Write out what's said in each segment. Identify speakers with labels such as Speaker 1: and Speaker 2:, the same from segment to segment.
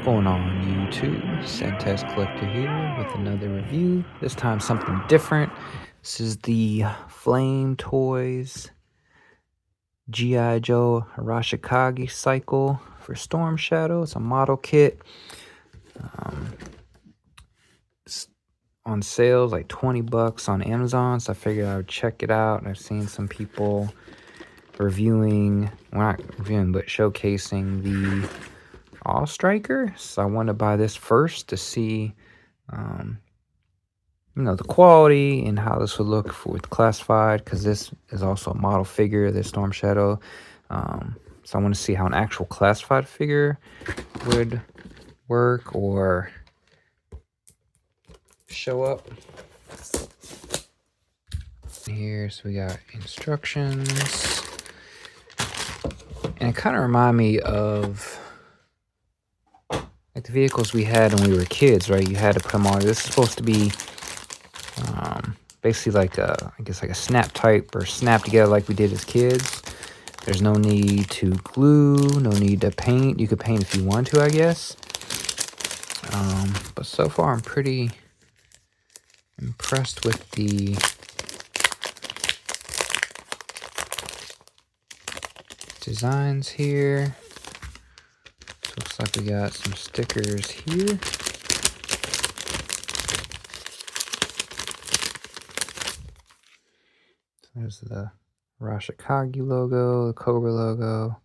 Speaker 1: Going on YouTube? Centex Collector here with another review. This time something different. This is the Flame Toys G.I. Joe Arashikage Cycle for Storm Shadow. It's a model kit. It's on sale like 20 bucks on Amazon, so I figured I would check it out. I've seen some people reviewing, well, not reviewing, but showcasing the All Striker, so I want to buy this first to see the quality and how this would look with classified, because this is also a model figure, this Storm Shadow. So I want to see how an actual classified figure would work or show up here. So we got instructions, and it kind of remind me of like the vehicles we had when we were kids, right? You had to put them on. This is supposed to be basically like a, I guess like a snap type or snap together like we did as kids. There's no need to glue, no need to paint. You could paint if you want to, I guess. But so far I'm pretty impressed with the designs here. So looks like we got some stickers here. So there's the Arashikage logo, the Cobra logo,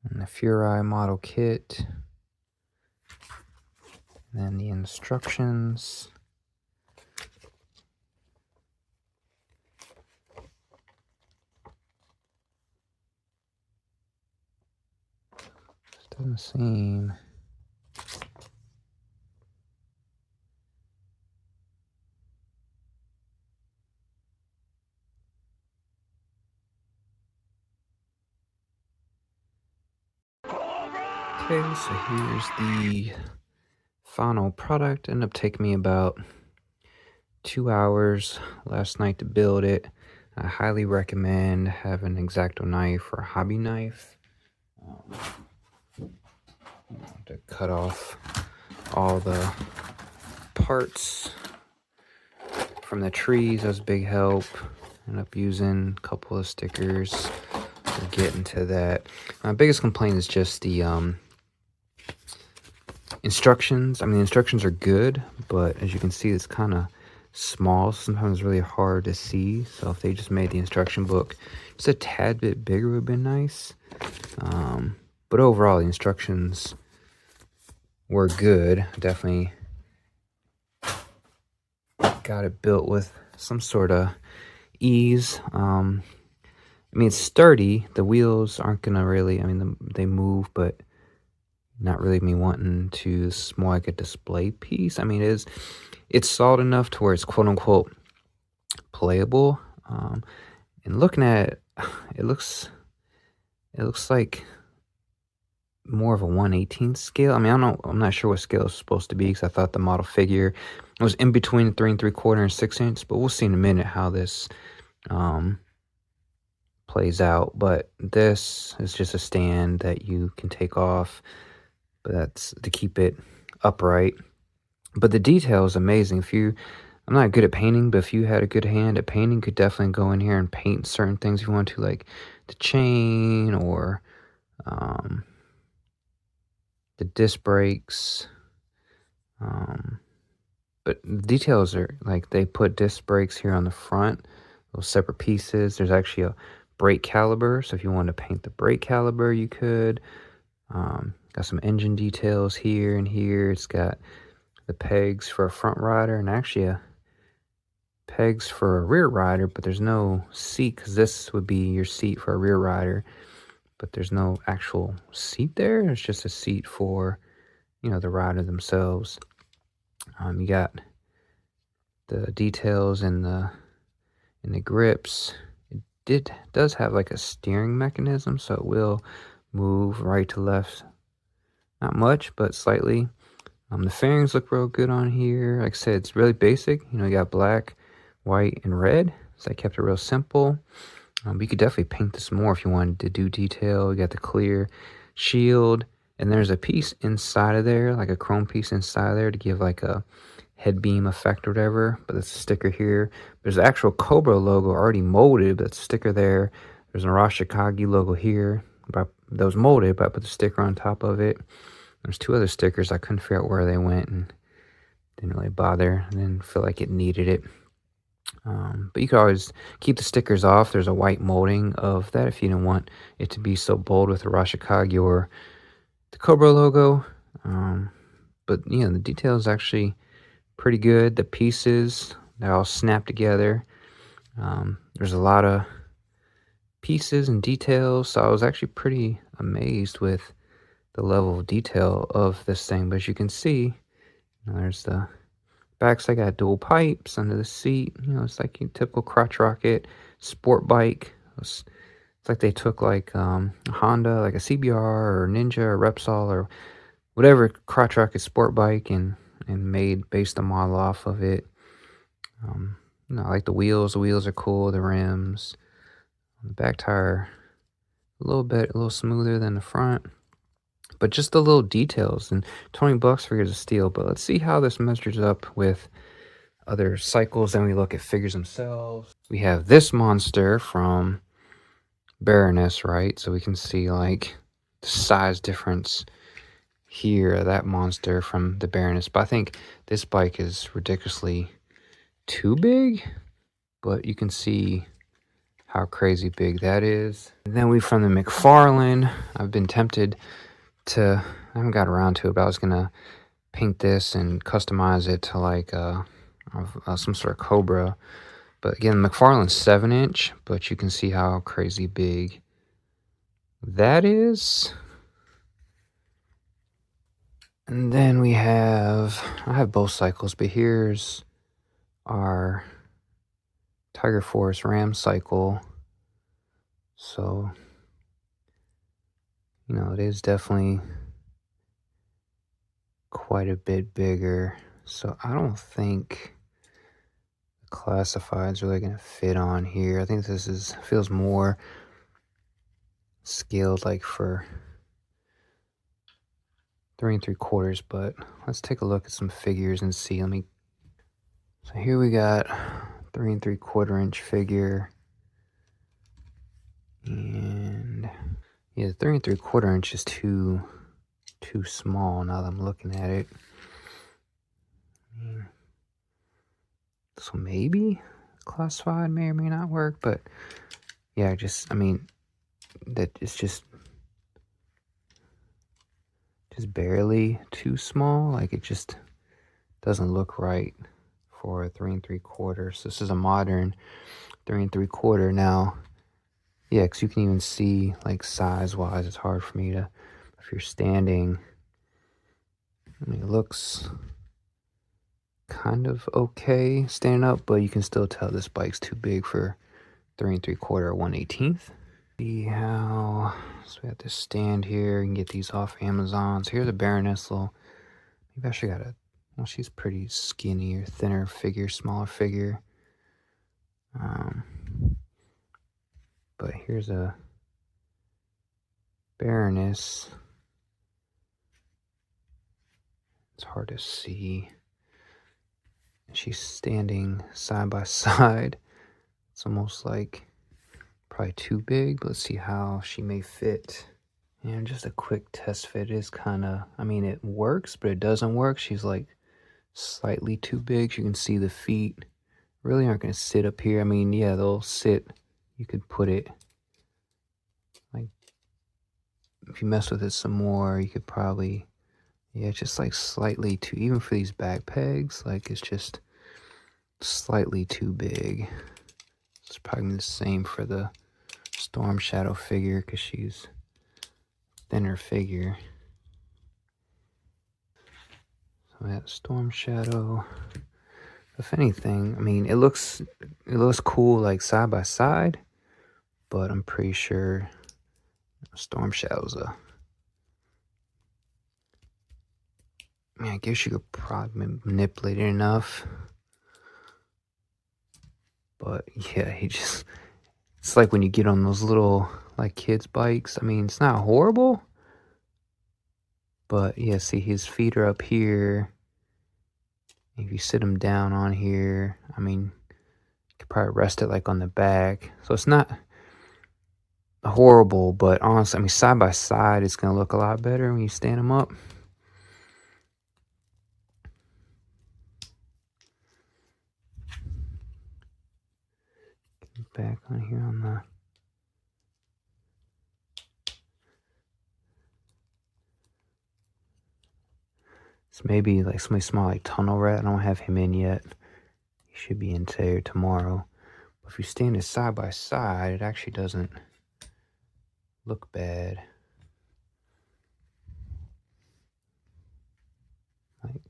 Speaker 1: and the Furai model kit. And then the instructions. Doesn't seem. Okay, so here's the final product. Ended up taking me about 2 hours last night to build it. I highly recommend having an X-Acto knife or a hobby knife to cut off all the parts from the trees. That was a big help. Ended up using a couple of stickers. We'll get into that. My biggest complaint is just the instructions. I mean, the instructions are good, but as you can see, it's kind of small. Sometimes it's really hard to see. So if they just made the instruction book just a tad bit bigger would have been nice. But overall, the instructions were good. Definitely got it built with some sort of ease. I mean, it's sturdy. The wheels aren't gonna really, I mean, they move, but not really me wanting to, it's more like a display piece. I mean, it's solid enough to where it's quote unquote playable. And looking at it, it looks like more of a 1/18 scale. I mean, I'm not sure what scale it's supposed to be, because I thought the model figure was in between 3 3/4 and 6 inch, but we'll see in a minute how this plays out. But this is just a stand that you can take off, but that's to keep it upright. But the detail is amazing. I'm not good at painting, but if you had a good hand at painting, you could definitely go in here and paint certain things if you want to, like the chain or the disc brakes. But the details are like, they put disc brakes here on the front, those separate pieces. There's actually a brake caliber, so if you wanted to paint the brake caliber, you could. Got some engine details here and here. It's got the pegs for a front rider and actually pegs for a rear rider, but there's no seat, because this would be your seat for a rear rider, but there's no actual seat there. It's just a seat for, the rider themselves. You got the details in the grips. It does have like a steering mechanism, so it will move right to left. Not much, but slightly. The fairings look real good on here. Like I said, it's really basic. You got black, white, and red. So I kept it real simple. But you could definitely paint this more if you wanted to do detail. You got the clear shield And there's a piece inside of there, like a chrome piece inside of there to give like a head beam effect or whatever. But it's a sticker here. There's the actual Cobra logo already molded, but it's a sticker there. There's an Arashikage logo here that was molded, but I put the sticker on top of it. There's 2 other stickers. I couldn't figure out where they went and didn't really bother. I didn't feel like it needed it. But you could always keep the stickers off. There's a white molding of that if you didn't want it to be so bold with the Arashikage or the Cobra logo. But you know, the detail is actually pretty good. The pieces, they're all snapped together. There's a lot of pieces and details, so I was actually pretty amazed with the level of detail of this thing. But as you can see, you know, there's the backs. I got dual pipes under the seat. You know, it's like a typical crotch rocket sport bike. It's like they took like a Honda, like a CBR or Ninja or Repsol or whatever crotch rocket sport bike and based the model off of it. You know, I like the wheels. The wheels are cool. The rims, the back tire, a little smoother than the front. But just the little details, and $20 figures of steel. But let's see how this measures up with other cycles. Then we look at figures themselves. We have this monster from Baroness, right? So we can see like the size difference here, that monster from the Baroness. But I think this bike is ridiculously too big, but you can see how crazy big that is. And then we from the McFarlane. I've been tempted to, I haven't got around to it, but I was gonna paint this and customize it to like some sort of Cobra. But again, McFarlane's 7-inch, but you can see how crazy big that is. And then we have, I have both cycles, but here's our Tiger Force Ram cycle. So, you know, it is definitely quite a bit bigger. So I don't think the classifieds really going to fit on here. I think this feels more scaled like for 3 3/4, but let's take a look at some figures and see. So here we got 3 3/4-inch figure. And yeah, the 3 3/4-inch is too small now that I'm looking at it. So maybe classified may or may not work, but yeah, I mean, that is just barely too small. Like it just doesn't look right for a 3 3/4. So this is a modern 3 3/4 now. Yeah, because you can even see like size wise, it's hard for me to, if you're standing, I mean, it looks kind of okay standing up, but you can still tell this bike's too big for 3 3/4 1/18. See how, so we have this stand here. You can get these off Amazon. So here's a Baroness little, maybe I should got a, well, she's pretty skinny or thinner figure, smaller figure. But here's a Baroness. It's hard to see. She's standing side by side. It's almost like probably too big, but let's see how she may fit. And just a quick test fit is kind of, I mean, it works, but it doesn't work. She's like slightly too big. You can see the feet really aren't going to sit up here. I mean, yeah, they'll sit. You could put it like, if you mess with it some more, you could probably, yeah, it's just like slightly too, even for these back pegs, like it's just slightly too big. It's probably the same for the Storm Shadow figure because she's thinner figure. So that Storm Shadow, if anything, I mean, it looks cool like side by side, but I'm pretty sure Storm Shadow's a, I mean, I guess you could probably manipulate it enough. But yeah, it's like when you get on those little like kids bikes. I mean, it's not horrible, But yeah, see, his feet are up here. If you sit him down on here, I mean, you could probably rest it like on the back. So it's not horrible, but honestly, I mean, side by side, it's going to look a lot better when you stand him up. Back on here on the... It's maybe like somebody small like Tunnel Rat. I don't have him in yet. He should be in today or tomorrow. But if you stand it side by side, it actually doesn't look bad. Like,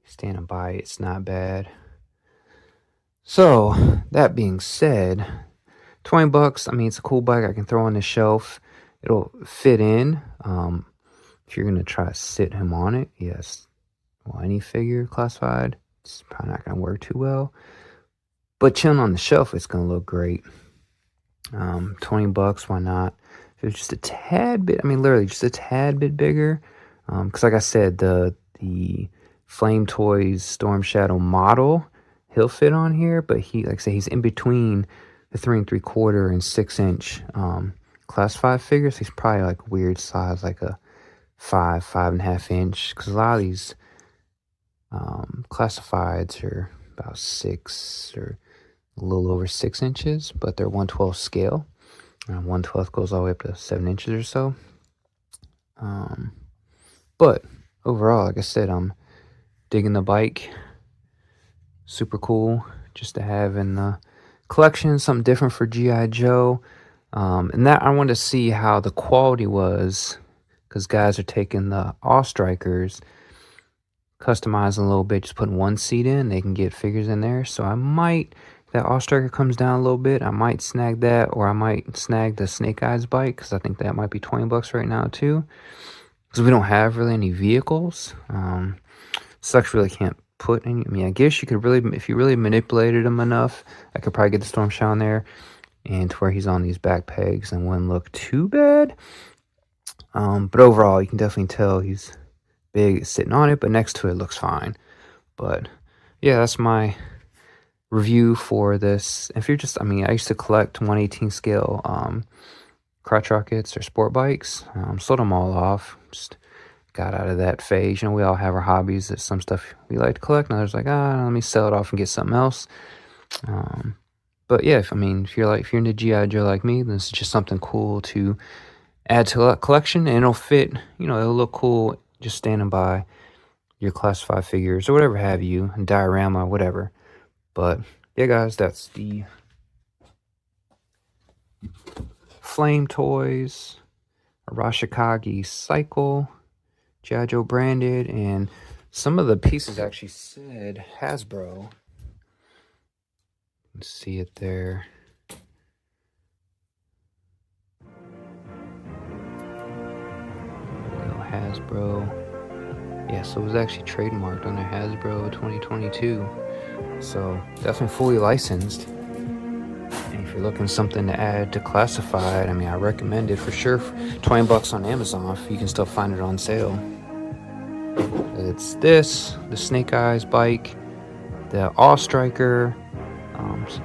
Speaker 1: standing by, it's not bad. So, that being said, 20 bucks, I mean, it's a cool bike I can throw on the shelf. It'll fit in. If you're going to try to sit him on it, yes. Well, any figure classified, it's probably not going to work too well. But chilling on the shelf, it's going to look great. 20 bucks, why not? If it's just a tad bit, I mean, literally just a tad bit bigger. Because like I said, the Flame Toys Storm Shadow model, he'll fit on here. But he, like I said, he's in between the 3 3/4 and 6 inch classified figures. He's probably like weird size, like a 5.5 inch. Because a lot of these classifieds are about 6 or a little over 6 inches, but they're 1/12 scale. 1/12 goes all the way up to 7 inches or so. But overall, like I said, I'm digging the bike. Super cool just to have in the collection, something different for G.I. Joe. And that I wanted to see how the quality was, because guys are taking the All Strikers, customizing a little bit, just putting one seat in, they can get figures in there. So I might, if that All Striker comes down a little bit, I might snag that, or I might snag the Snake Eyes bike, because I think that might be 20 bucks right now too, because we don't have really any vehicles. Sucks, really can't put any. I mean, I guess you could really, if you really manipulated him enough, I could probably get the Storm Shadow on there, and to where he's on these back pegs and wouldn't look too bad. But overall, you can definitely tell he's big sitting on it, but next to it looks fine. But yeah, that's my review for this. If you're just, I mean, I used to collect 1/18 scale crotch rockets or sport bikes. Sold them all off. Just got out of that phase. You know, we all have our hobbies. There's some stuff we like to collect, and others like, let me sell it off and get something else. But yeah, if you're into G.I. Joe like me, this is just something cool to add to a collection, and it'll fit, it'll look cool just standing by your classified figures or whatever have you, and diorama, whatever. But yeah, guys, that's the Flame Toys Arashikage Cycle G.I. Joe branded, and some of the pieces actually said Hasbro. Let's see it there. Hasbro. Yeah, so it was actually trademarked under Hasbro 2022. So definitely fully licensed. And if you're looking something to add to classified, I mean, I recommend it for sure. 20 bucks on Amazon, you can still find it on sale. It's this, the Snake Eyes bike, the All Striker,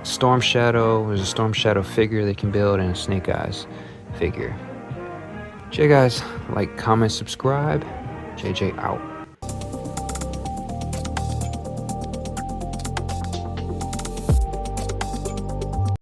Speaker 1: Storm Shadow. There's a Storm Shadow figure they can build, and a Snake Eyes figure. So yeah, guys, like, comment, subscribe. JJ out.